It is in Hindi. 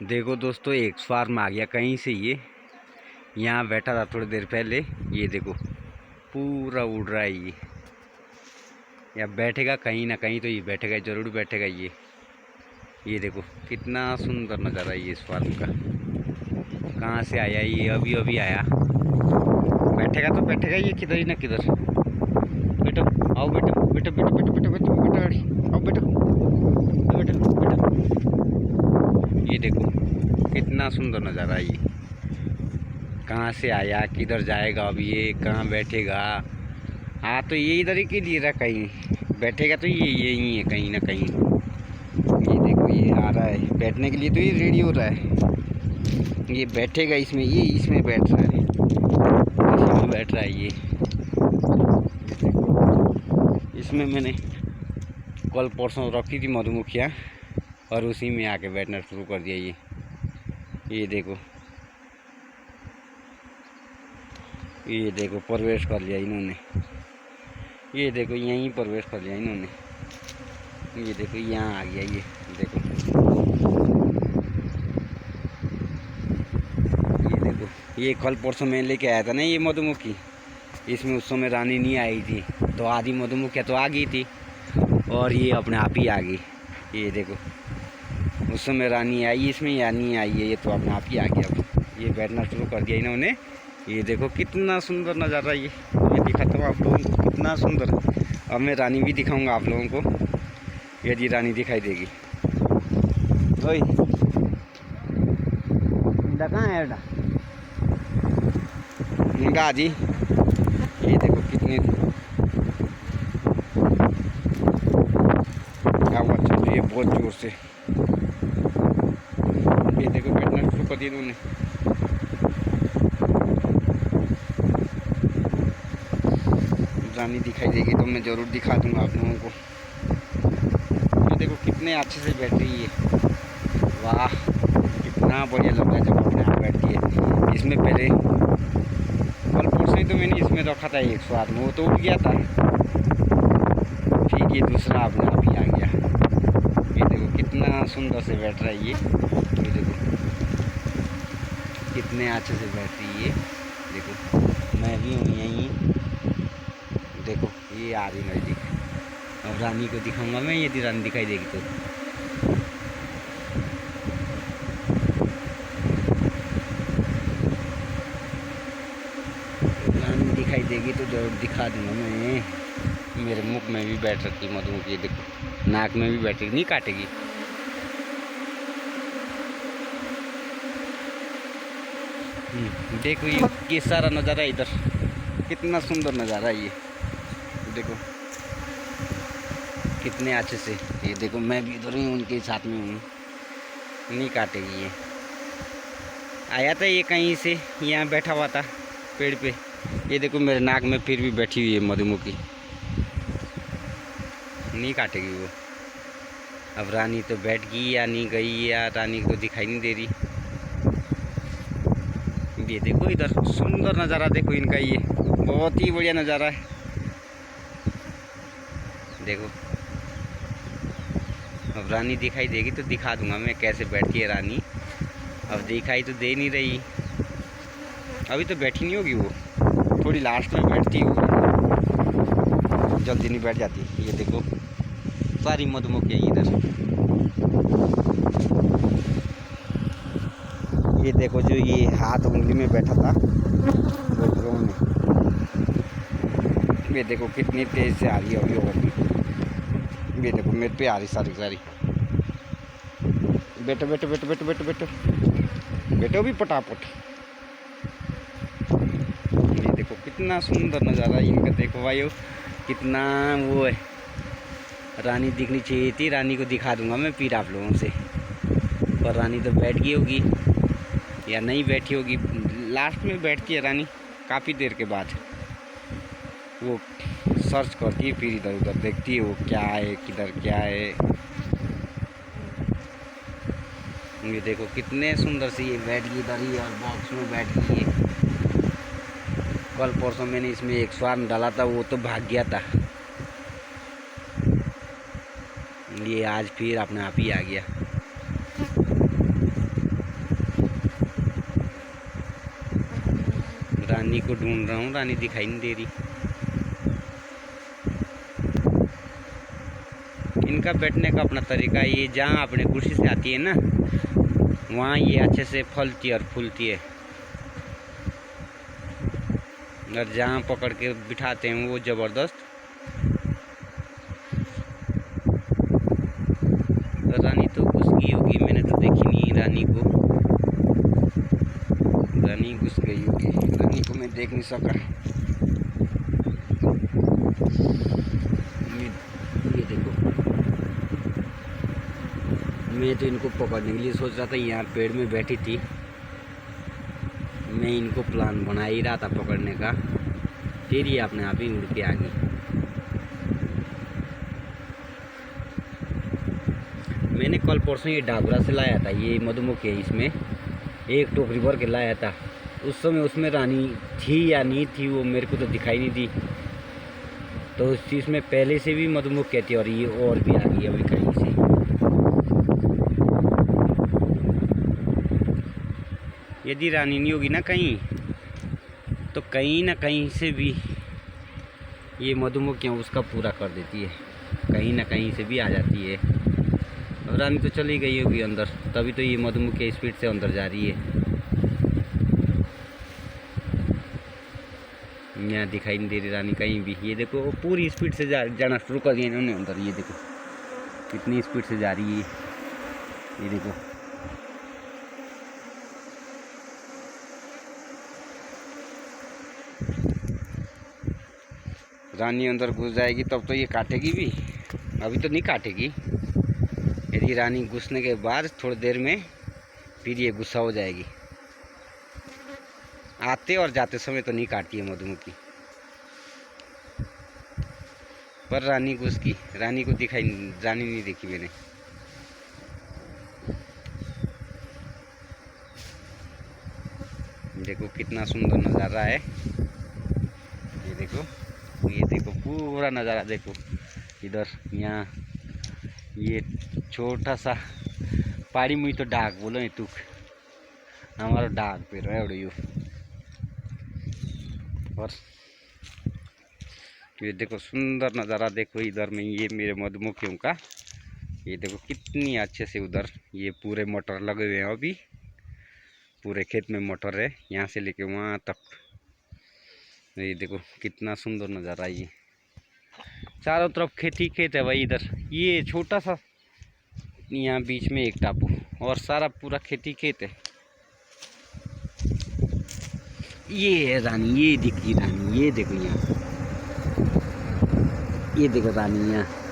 देखो दोस्तों, एक स्वार्म आ गया कहीं से। ये यहाँ बैठा था थोड़ी देर पहले। ये देखो पूरा उड़ रहा है ये। या बैठेगा कहीं ना कहीं, तो ये बैठेगा, जरूर बैठेगा ये देखो कितना सुंदर नज़ारा है ये स्वार्म का। कहाँ से आया ये? अभी अभी आया। बैठेगा तो बैठेगा ये किधर ही ना किधर। बेटो आओ, बेटो बेटो बेटो बेटो बेटो बेटो बेटो आओ, बेटो बेटो बेटो। ये देखो कितना सुंदर नज़ारा है ये। कहाँ से आया, किधर जाएगा, अब ये कहाँ बैठेगा? हाँ, तो ये इधर ही के लिए रहा, कहीं बैठेगा तो ये यही है कहीं ना कहीं। ये देखो ये आ रहा है बैठने के लिए, तो ये रेडी हो रहा है। ये बैठेगा इसमें, ये इसमें बैठ रहा है, इसमें बैठ रहा है ये। इसमें मैंने कल परसों रखी थी मधुमक्खियाँ, और उसी में आके बैठना शुरू कर दिया ये देखो, ये देखो प्रवेश कर लिया इन्होंने। ये देखो यहीं प्रवेश कर लिया इन्होंने। ये देखो यहाँ आ गया ये देखो। ये देखो ये कल परसों मैं लेके आया था ना ये मधुमक्खी। इसमें उस समय रानी नहीं आई थी, तो आधी मधुमक्खियाँ तो आ गई थी और ये अपने आप ही आ गई। ये देखो उस समय रानी आई इसमें, या नहीं आई है, ये तो अपने आप ही आ गया। अब ये बैठना शुरू कर दिया इन्होंने। ये देखो कितना सुंदर नज़ारा ये दिखाता हूँ आप लोगों को, कितना सुंदर। अब मैं रानी भी दिखाऊंगा आप लोगों को, यदि रानी दिखाई देगी। ओए कहाँ है बेटा? इनका जी ये देखो कितने आवाज़ चल रही है बहुत जोर से। ये देखो बैठना शुरू कर दिया इन्होंने। रानी दिखाई देगी तो मैं ज़रूर दिखा दूंगा आप लोगों को। ये देखो कितने अच्छे से बैठ रही है। वाह, कितना बढ़िया लग रहा है जब अपने आप बैठती है। इसमें पहले कल परसों ही तो मैंने इसमें रखा था एक स्वाद में, वो तो उड़ गया था। ठीक, ये दूसरा अपने आप ही आ गया। ये देखो कितना सुंदर से बैठ रहा है ये देखो कितने अच्छे से बैठ रही है। देखो मैं भी हूँ यहीं। देखो ये आ रही नज़दीक। अब रानी को दिखाऊंगा मैं, यदि रानी दिखाई देगी तो। रानी दिखाई देगी तो जरूर दिखा दूंगा मैं। मेरे मुख में भी बैठ रखी मधुमक्खी। ये देखो नाक में भी बैठेगी, नहीं काटेगी। देखो ये सारा नज़ारा इधर कितना सुंदर नज़ारा है ये। देखो कितने अच्छे से। ये देखो मैं भी इधर ही उनके साथ में हूँ, नहीं काटेगी ये। आया था ये कहीं से, यहाँ बैठा हुआ था पेड़ पे। ये देखो मेरे नाक में फिर भी बैठी हुई है मधुमक्खी, नहीं काटेगी वो। अब रानी तो बैठ गई या नहीं गई, या रानी को दिखाई नहीं दे रही। ये देखो इधर सुंदर नज़ारा देखो इनका, ये बहुत ही बढ़िया नज़ारा है। देखो अब रानी दिखाई देगी तो दिखा दूंगा मैं कैसे बैठती है रानी। अब दिखाई तो दे नहीं रही, अभी तो बैठी नहीं होगी वो, थोड़ी लास्ट में बैठती है वो, जल्दी नहीं बैठ जाती। ये देखो सारी मधुमक्खियाँ इधर। ये देखो जो ये हाथ उंगली में बैठा था वो ड्रोन है। ये देखो कितनी तेज से आ रही है अभी और। ये देखो मेरे पे आ रही सारी। बेटो बेटो बेटो बेटो बेटो बेटो बेटो भी पटापट। ये देखो कितना सुंदर नज़ारा इनका। देखो भाई कितना वो है। रानी दिखनी चाहिए थी, रानी को दिखा दूंगा मैं फिर आप लोगों से। पर रानी तो बैठ गई होगी या नहीं बैठी होगी। लास्ट में बैठती है रानी काफ़ी देर के बाद। वो सर्च करती है, फिर इधर उधर देखती है वो क्या है, किधर क्या है। ये देखो कितने सुंदर से ये बैठ गई इधर ही, और बॉक्स में बैठ गई है। कल परसों मैंने इसमें एक स्वार्म डाला था, वो तो भाग गया था। ये आज फिर अपने आप ही आ गया। रानी को ढूंढ रहा हूँ, रानी दिखाई नहीं दे रही। इनका बैठने का अपना तरीका है। ये जहाँ अपने कुर्सी से आती है ना, वहाँ ये अच्छे से फलती है और फूलती है, और जहाँ पकड़ के बिठाते हैं वो ज़बरदस्त। रानी तो घुस गई होगी, मैंने तो देखी नहीं रानी को। रानी घुस गई होगी, रानी को मैं देख नहीं सका। ये देखो, मैं तो इनको पकड़ने के लिए सोच रहा था, यहाँ पेड़ में बैठी थी, मैं इनको प्लान बना ही रहा था पकड़ने का, फिर ये अपने आप ही उड़ के आ गई। मैंने कल परसों ये डाबरा से लाया था, ये मधुमक्खी है, इसमें एक टोकरी भर के लाया था। उस समय उसमें रानी थी या नहीं थी वो मेरे को तो दिखाई नहीं दी, तो उस चीज़ में पहले से भी मधुमक्खी थी, और ये और भी आ गई अभी कहीं से। यदि रानी नहीं होगी ना कहीं, तो कहीं ना कहीं से भी ये मधुमक्खियाँ उसका पूरा कर देती है, कहीं ना कहीं से भी आ जाती है। और रानी तो चली गई होगी अंदर, तभी तो ये मधुमक्खी स्पीड से अंदर जा रही है। यहाँ दिखाई नहीं दे रही रानी कहीं भी। ये देखो वो पूरी स्पीड से जाना शुरू कर दिया इन्होंने अंदर। ये देखो कितनी स्पीड से जा रही है, ये देखो। रानी अंदर घुस जाएगी तब तो ये काटेगी भी, अभी तो नहीं काटेगी। यदि रानी घुसने के बाद थोड़ी देर में फिर ये गुस्सा हो जाएगी। आते और जाते समय तो नहीं काटती है मधुमक्खी, पर रानी घुस गई। रानी को रानी नहीं देखी मैंने। देखो कितना सुंदर नज़ारा है, ये देखो, ये देखो पूरा नज़ारा देखो। इधर यहाँ ये छोटा सा पाड़ी मुई तो डाक बोलो ये तुक हमारा डाक पे रहे यू। और ये देखो सुंदर नज़ारा देखो इधर में, ये मेरे मधुमक्खियों का। ये देखो कितनी अच्छे से उधर ये पूरे मोटर लगे हुए हैं, अभी पूरे खेत में मोटर है यहाँ से लेके वहाँ तक। ये देखो कितना सुंदर नज़ारा, ये चारों तरफ खेत ही खेत है भाई। इधर ये छोटा सा यहाँ बीच में एक टापू, और सारा पूरा खेती खेत है। ये है रानी, ये दिखी रानी, ये देखो यहाँ, ये देखो रानी यहाँ।